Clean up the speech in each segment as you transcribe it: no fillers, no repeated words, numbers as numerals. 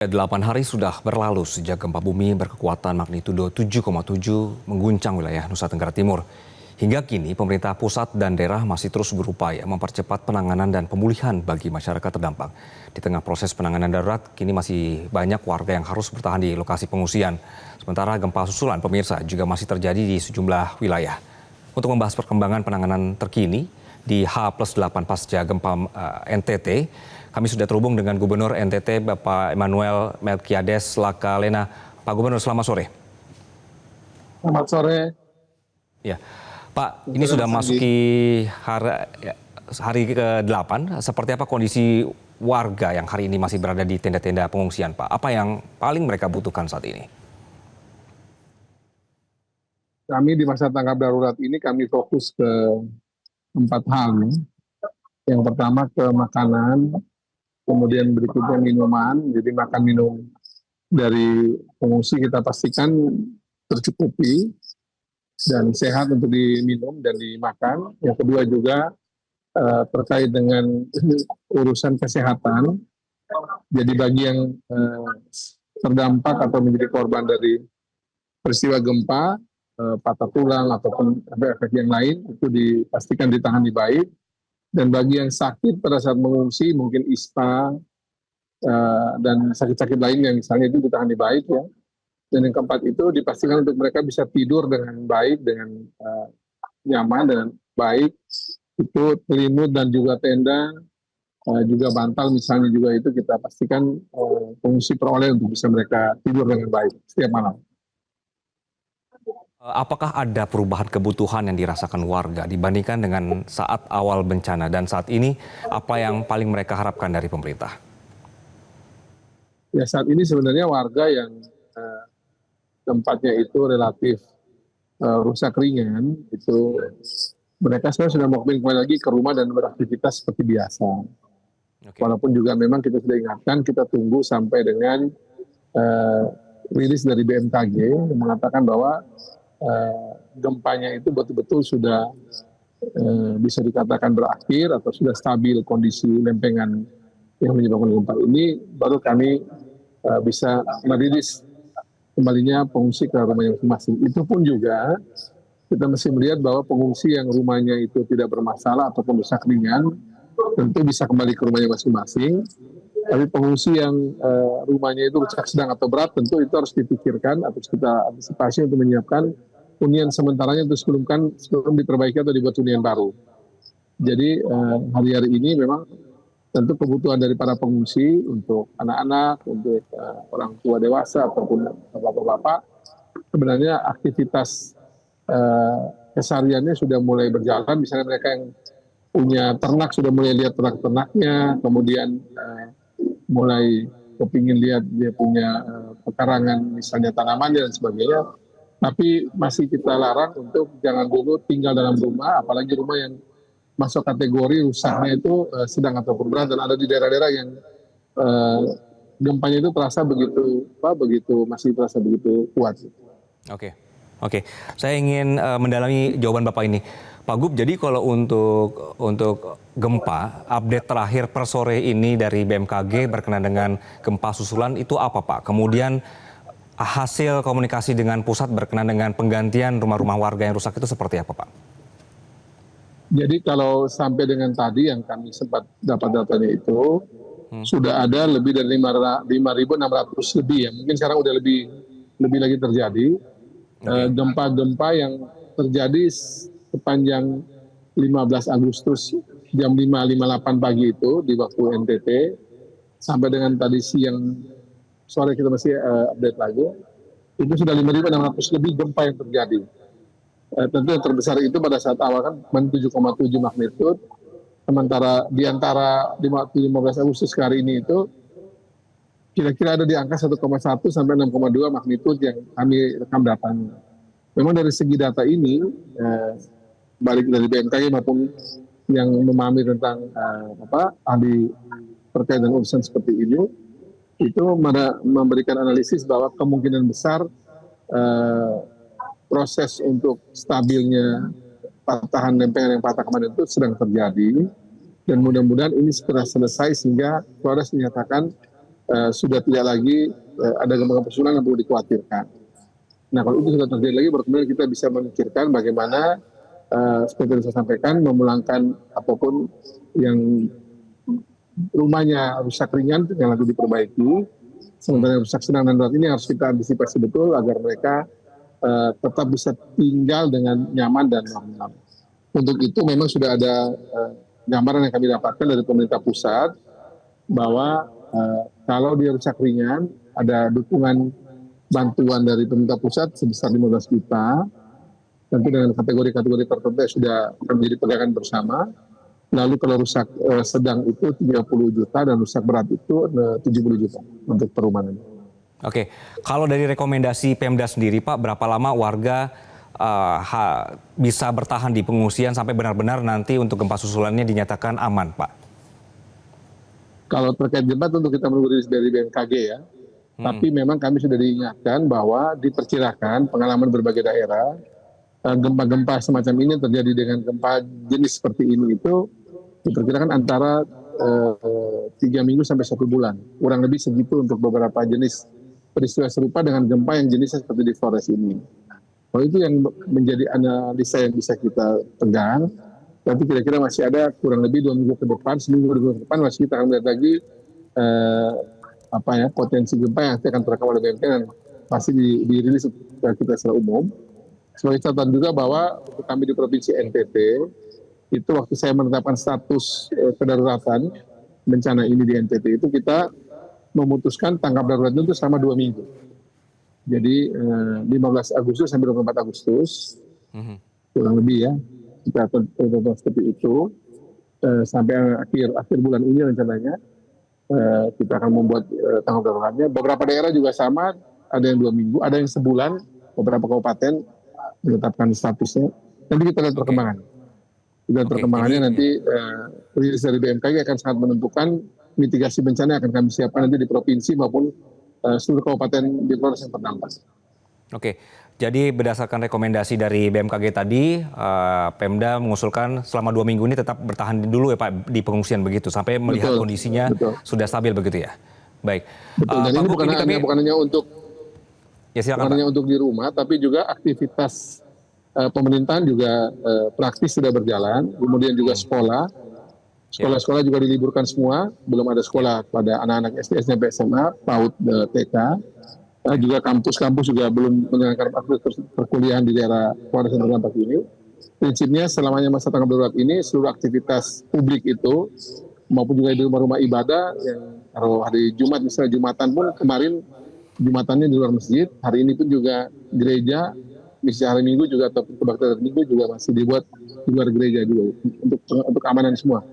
8 hari sudah berlalu sejak gempa bumi berkekuatan magnitudo 7,7 mengguncang wilayah Nusa Tenggara Timur. Hingga kini pemerintah pusat dan daerah masih terus berupaya mempercepat penanganan dan pemulihan bagi masyarakat terdampak. Di tengah proses penanganan darurat, kini masih banyak warga yang harus bertahan di lokasi pengungsian. Sementara gempa susulan pemirsa juga masih terjadi di sejumlah wilayah. Untuk membahas perkembangan penanganan terkini di H+8 pasca gempa NTT, kami sudah terhubung dengan Gubernur NTT Bapak Emmanuel Melkiades Lakalena. Pak Gubernur, selamat sore. Selamat sore. Ya, Pak, ini sudah masuki hari ke-8. Seperti apa kondisi warga yang hari ini masih berada di tenda-tenda pengungsian, Pak? Apa yang paling mereka butuhkan saat ini? Kami di masa tanggap darurat ini kami fokus ke 4 hal. Yang pertama ke makanan, kemudian berikutnya minuman. Jadi makan minum dari pengungsi kita pastikan tercukupi dan sehat untuk diminum dan dimakan. Yang kedua juga terkait dengan urusan kesehatan. Jadi bagi yang terdampak atau menjadi korban dari peristiwa gempa, patah tulang ataupun efek yang lain itu dipastikan ditangani baik. Dan bagi yang sakit pada saat mengungsi, mungkin ISPA dan sakit-sakit lainnya misalnya itu ditangani baik ya. Dan yang keempat itu dipastikan untuk mereka bisa tidur dengan baik, dengan nyaman dan baik. Itu selimut dan juga tenda, juga bantal misalnya juga itu kita pastikan pengungsi peroleh untuk bisa mereka tidur dengan baik setiap malam. Apakah ada perubahan kebutuhan yang dirasakan warga dibandingkan dengan saat awal bencana dan saat ini apa yang paling mereka harapkan dari pemerintah? Ya saat ini sebenarnya warga yang tempatnya itu relatif rusak ringan itu mereka sebenarnya sudah mau kembali lagi ke rumah dan beraktivitas seperti biasa. Okay. Walaupun juga memang kita sudah ingatkan kita tunggu sampai dengan rilis dari BMKG yang mengatakan bahwa gempanya itu betul-betul sudah bisa dikatakan berakhir atau sudah stabil kondisi lempengan yang menyebabkan gempa ini, baru kami bisa merilis kembalinya pengungsi ke rumahnya masing-masing. Itu pun juga kita mesti melihat bahwa pengungsi yang rumahnya itu tidak bermasalah ataupun rusak ringan tentu bisa kembali ke rumahnya masing-masing. Tapi pengungsi yang rumahnya itu rusak sedang atau berat tentu itu harus dipikirkan, harus kita antisipasi untuk menyiapkan hunian sementaranya untuk sebelum diperbaiki atau dibuat hunian baru. Jadi hari-hari ini memang tentu kebutuhan dari para pengungsi untuk anak-anak, untuk orang tua dewasa ataupun bapak-bapak, sebenarnya aktivitas kesehariannya sudah mulai berjalan. Misalnya mereka yang punya ternak sudah mulai lihat ternak-ternaknya, kemudian mulai kepingin lihat dia punya pekarangan misalnya tanamannya dan sebagainya. Tapi masih kita larang untuk jangan dulu tinggal dalam rumah, apalagi rumah yang masuk kategori rusaknya itu sedang ataupun berat, dan ada di daerah-daerah yang gempanya itu terasa begitu masih terasa begitu kuat. Oke. Saya ingin mendalami jawaban Bapak ini. Pak Gub, jadi kalau untuk gempa, update terakhir per sore ini dari BMKG berkenaan dengan gempa susulan itu apa, Pak? Kemudian hasil komunikasi dengan pusat berkenaan dengan penggantian rumah-rumah warga yang rusak itu seperti apa, Pak? Jadi kalau sampai dengan tadi yang kami sempat dapat datanya itu, sudah ada lebih dari 5.600 lebih ya. Mungkin sekarang udah lebih lagi terjadi. Gempa-gempa yang terjadi sepanjang 15 Agustus jam 5.58 pagi itu di waktu NTT, sampai dengan tadi siang sore kita masih update lagi, itu sudah 5.600 lebih gempa yang terjadi. Tentu yang terbesar itu pada saat awal kan 7,7 magnitudo, sementara di antara 15 Agustus ke hari ini itu kira-kira ada di angka 1,1 sampai 6,2 magnitudo yang kami rekam datanya. Memang dari segi data ini, balik dari BMKG maupun yang memahami tentang ahli terkait dengan urusan seperti ini, itu memberikan analisis bahwa kemungkinan besar proses untuk stabilnya patahan lempengan yang patah kemarin itu sedang terjadi, dan mudah-mudahan ini segera selesai sehingga Flores menyatakan sudah tidak lagi ada gempa-gempa susulan yang perlu dikhawatirkan. Nah kalau itu sudah terjadi lagi, baru kemudian kita bisa memikirkan bagaimana seperti yang saya sampaikan, memulangkan apapun yang rumahnya rusak ringan yang lagi diperbaiki, sementara yang rusak sedang dan berat ini harus kita antisipasi betul agar mereka tetap bisa tinggal dengan nyaman dan normal. Untuk itu memang sudah ada gambaran yang kami dapatkan dari pemerintah pusat bahwa kalau dia rusak ringan ada dukungan bantuan dari pemerintah pusat sebesar 15 juta, tentu dengan kategori-kategori tertentu yang sudah menjadi pegangan bersama. Lalu kalau rusak sedang itu 30 juta dan rusak berat itu 70 juta untuk perumahan. Oke, kalau dari rekomendasi Pemda sendiri Pak, berapa lama warga bisa bertahan di pengungsian sampai benar-benar nanti untuk gempa susulannya dinyatakan aman Pak? Kalau terkait gempa tentu kita menunggu rilis dari BMKG ya. Tapi memang kami sudah diingatkan bahwa diperkirakan pengalaman berbagai daerah, gempa-gempa semacam ini terjadi dengan gempa jenis seperti ini itu diperkirakan antara 3 minggu sampai 1 bulan. Kurang lebih segitu untuk beberapa jenis peristiwa serupa dengan gempa yang jenisnya seperti di Flores ini. Kalau itu yang menjadi analisa yang bisa kita pegang, nanti kira-kira masih ada kurang lebih 2 minggu ke depan, seminggu ke depan masih kita akan melihat lagi potensi gempa yang akan terekam oleh BMKG dan pasti dirilis kita secara umum. Sebagai catatan juga bahwa untuk kami di Provinsi NTT, itu waktu saya menetapkan status kedaruratan bencana ini di NTT itu kita memutuskan tanggap darurat itu selama 2 minggu. Jadi 15 Agustus sampai 24 Agustus, kurang lebih ya, kita tetap seperti itu sampai akhir bulan ini rencananya kita akan membuat tanggap daruratnya. Beberapa daerah juga sama, ada yang 2 minggu, ada yang sebulan, beberapa kabupaten menetapkan statusnya. Nanti kita lihat perkembangan. Perkembangannya nanti rilis dari BMKG akan sangat menentukan mitigasi bencana yang akan kami siapkan nanti di provinsi maupun seluruh kabupaten di Flores yang terdampak. Oke, jadi berdasarkan rekomendasi dari BMKG tadi, Pemda mengusulkan selama 2 minggu ini tetap bertahan dulu ya Pak di pengungsian begitu, sampai melihat kondisinya sudah stabil begitu ya? Baik. Betul, dan ini bukan hanya untuk di rumah, tapi juga aktivitas pemerintahan juga praktis sudah berjalan, kemudian juga sekolah juga diliburkan semua, belum ada sekolah pada anak-anak SD, SMP, SMA, PAUD, TK. Juga kampus-kampus juga belum menjalankan aktivitas perkuliahan di daerah Flores yang terdampak ini. Prinsipnya selamanya masa tanggap darurat ini seluruh aktivitas publik itu maupun juga di rumah-rumah ibadah yang kalau hari Jumat misalnya Jumatan pun kemarin Jumatannya di luar masjid, hari ini pun juga gereja, misalnya hari Minggu juga atau kebaktian hari Minggu juga masih dibuat di luar gereja juga untuk keamanan semua.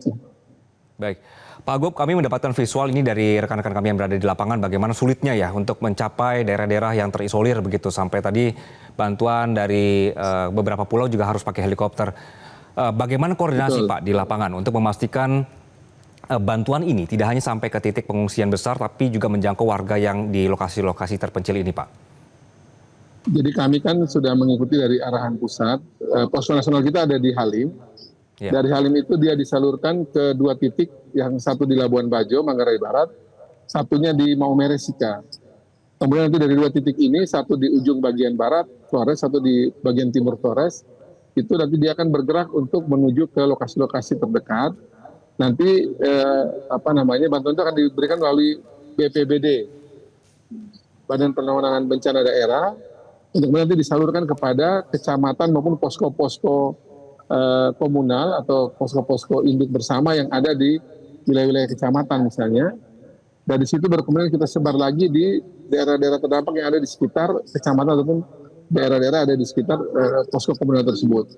Baik, Pak Gub, kami mendapatkan visual ini dari rekan-rekan kami yang berada di lapangan bagaimana sulitnya ya untuk mencapai daerah-daerah yang terisolir begitu, sampai tadi bantuan dari beberapa pulau juga harus pakai helikopter. Bagaimana koordinasi Pak di lapangan untuk memastikan bantuan ini tidak hanya sampai ke titik pengungsian besar tapi juga menjangkau warga yang di lokasi-lokasi terpencil ini Pak? Jadi kami kan sudah mengikuti dari arahan pusat, posko nasional kita ada di Halim. Dari Halim itu dia disalurkan ke 2 titik, yang satu di Labuan Bajo, Manggarai Barat, satunya di Maumere Sika. Kemudian nanti dari 2 titik ini, satu di ujung bagian barat Flores, satu di bagian timur Flores, itu nanti dia akan bergerak untuk menuju ke lokasi-lokasi terdekat. Nanti bantuan itu akan diberikan melalui BPBD, Badan Penanggulangan Bencana Daerah, untuk nanti disalurkan kepada kecamatan maupun posko-posko komunal atau posko-posko induk bersama yang ada di wilayah-wilayah kecamatan misalnya. Dan di situ kemudian kita sebar lagi di daerah-daerah terdampak yang ada di sekitar kecamatan ataupun daerah-daerah ada di sekitar posko komunal tersebut.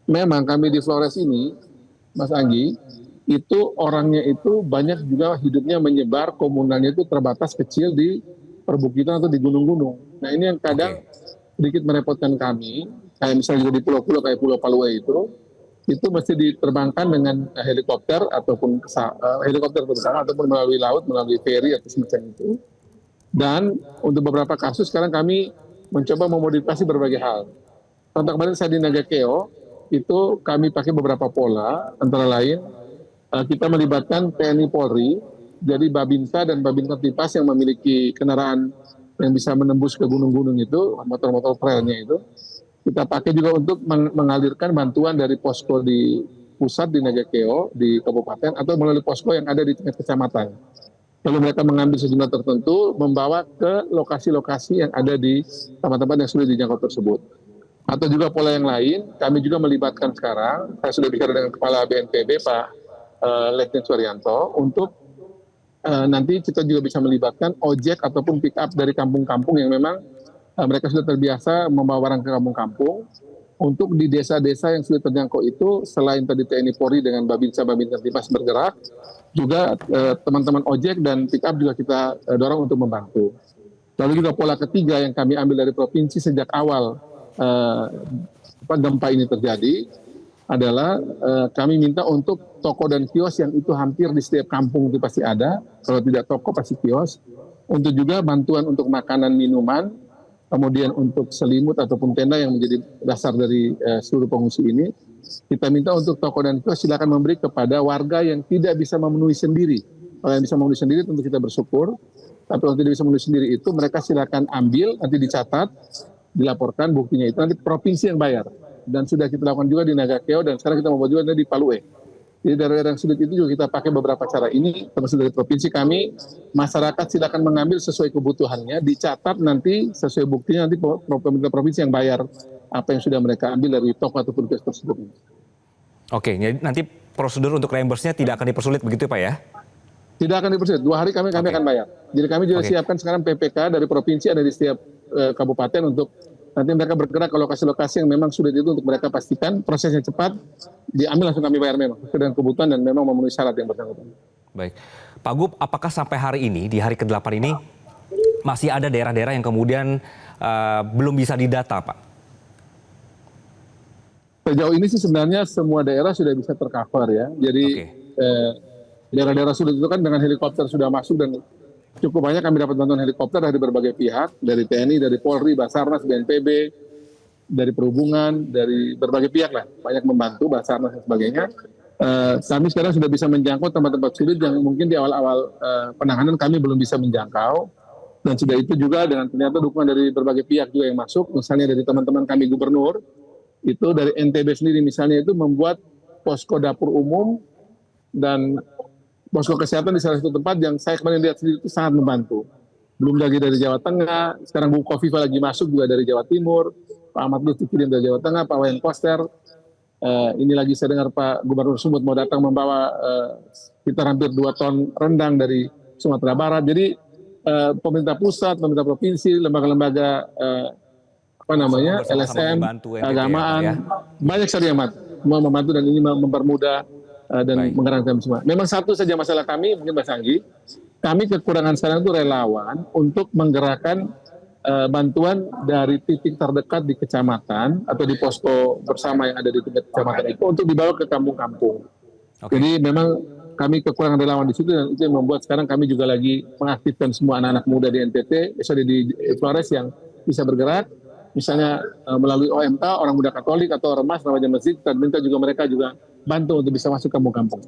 Memang kami di Flores ini, Mas Anggi, itu orangnya itu banyak juga hidupnya menyebar, komunalnya itu terbatas kecil di perbukitan atau di gunung-gunung. Nah ini yang kadang sedikit merepotkan kami, kayak misalnya juga di pulau-pulau kayak Pulau Paluai itu mesti diterbangkan dengan helikopter ataupun helikopter terutama ataupun melalui laut, melalui ferry atau semacam itu. Dan untuk beberapa kasus sekarang kami mencoba memodifikasi berbagai hal. Contoh kemarin saya di Nagakeo, itu kami pakai beberapa pola, antara lain kita melibatkan TNI Polri Jadi Babinsa dan Babinsa Tipas yang memiliki kendaraan yang bisa menembus ke gunung-gunung itu, motor-motor trailnya itu, kita pakai juga untuk mengalirkan bantuan dari posko di pusat di Nagakeo, di kabupaten, atau melalui posko yang ada di tingkat kecamatan. Lalu mereka mengambil sejumlah tertentu, membawa ke lokasi-lokasi yang ada di tempat-tempat yang sulit dijangkau tersebut. Atau juga pola yang lain, kami juga melibatkan sekarang, saya sudah bicara dengan Kepala BNPB, Pak Letjen Suharyanto, untuk nanti kita juga bisa melibatkan ojek ataupun pick up dari kampung-kampung yang memang mereka sudah terbiasa membawa barang ke kampung-kampung, untuk di desa-desa yang sulit terjangkau itu, selain tadi TNI Polri dengan Babinsa Tipas bergerak, juga teman-teman ojek dan pick up juga kita dorong untuk membantu. Lalu juga pola ketiga yang kami ambil dari provinsi sejak awal gempa ini terjadi adalah kami minta untuk toko dan kios yang itu hampir di setiap kampung itu pasti ada, kalau tidak toko pasti kios, untuk juga bantuan untuk makanan minuman, kemudian untuk selimut ataupun tenda yang menjadi dasar dari seluruh pengungsi ini, kita minta untuk toko dan kios silakan memberi kepada warga yang tidak bisa memenuhi sendiri. Kalau yang bisa memenuhi sendiri tentu kita bersyukur, tapi kalau tidak bisa memenuhi sendiri itu mereka silakan ambil, nanti dicatat, dilaporkan buktinya itu, nanti provinsi yang bayar. Dan sudah kita lakukan juga di Nagakeo dan sekarang kita mau buat juga di Palue. Jadi daerah-daerah yang sulit itu juga kita pakai beberapa cara ini, termasuk dari provinsi kami, masyarakat silakan mengambil sesuai kebutuhannya, dicatat nanti sesuai buktinya, nanti pemerintah provinsi yang bayar apa yang sudah mereka ambil dari toko ataupun kios tersebut. Oke, jadi nanti prosedur untuk reimburse-nya tidak akan dipersulit begitu Pak ya? Tidak akan dipersulit, 2 hari kami akan bayar. Jadi kami juga siapkan sekarang PPK dari provinsi ada di setiap kabupaten untuk nanti mereka bergerak ke lokasi-lokasi yang memang sulit itu untuk mereka pastikan prosesnya cepat, diambil langsung kami bayar memang sesuai dengan kebutuhan dan memang memenuhi syarat yang bersangkutan. Baik, Pak Gub, apakah sampai hari ini, di hari ke-8 ini, masih ada daerah-daerah yang kemudian belum bisa didata, Pak? Sejauh ini sih sebenarnya semua daerah sudah bisa tercover ya. Jadi daerah-daerah sulit itu kan dengan helikopter sudah masuk dan cukup banyak kami dapat bantuan helikopter dari berbagai pihak, dari TNI, dari Polri, Basarnas, BNPB, dari Perhubungan, dari berbagai pihak lah, banyak membantu, Basarnas dan sebagainya. Kami sekarang sudah bisa menjangkau tempat-tempat sulit yang mungkin di awal-awal penanganan kami belum bisa menjangkau. Dan sudah itu juga dengan ternyata dukungan dari berbagai pihak juga yang masuk, misalnya dari teman-teman kami gubernur, itu dari NTB sendiri misalnya itu membuat posko dapur umum dan posko kesehatan di salah satu tempat yang saya kemarin lihat sendiri itu sangat membantu. Belum lagi dari Jawa Tengah, sekarang Bu Kofifa lagi masuk juga dari Jawa Timur, Pak Ahmad Lutfi kirim dari Jawa Tengah, Pak Wayan Koster, ini lagi saya dengar Pak Gubernur Sumut mau datang membawa sekitar hampir 2 ton rendang dari Sumatera Barat. Jadi pemerintah pusat, pemerintah provinsi, lembaga-lembaga LSM, keagamaan, banyak sekali yang mau membantu dan ini mempermudah dan menggerakkan semua. Memang satu saja masalah kami, mungkin Mas Anggi, kami kekurangan sekarang itu relawan untuk menggerakkan bantuan dari titik terdekat di kecamatan atau di posko bersama yang ada di tingkat kecamatan itu untuk dibawa ke kampung-kampung. Jadi memang kami kekurangan relawan di situ dan itu yang membuat sekarang kami juga lagi mengaktifkan semua anak-anak muda di NTT, di Flores yang bisa bergerak. Misalnya melalui OMK, Orang Muda Katolik atau Ormas, namanya masjid, kita minta juga mereka juga bantu untuk bisa masuk kampung-kampung.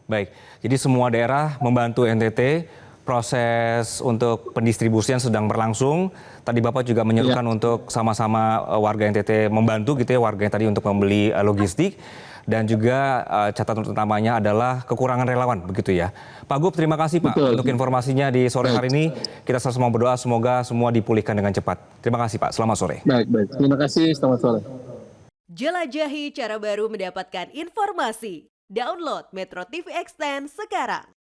Baik, jadi semua daerah membantu NTT, proses untuk pendistribusian sedang berlangsung. Tadi Bapak juga menyerukan untuk sama-sama warga NTT membantu gitu ya, warga yang tadi untuk membeli logistik. Dan juga catatan utamanya adalah kekurangan relawan, begitu ya. Pak Gub, terima kasih Pak untuk informasinya di sore hari ini. Kita sama-sama berdoa semoga semua dipulihkan dengan cepat. Terima kasih Pak, selamat sore. Baik. Terima kasih, selamat sore. Jelajahi cara baru mendapatkan informasi. Download Metro TV Extend sekarang.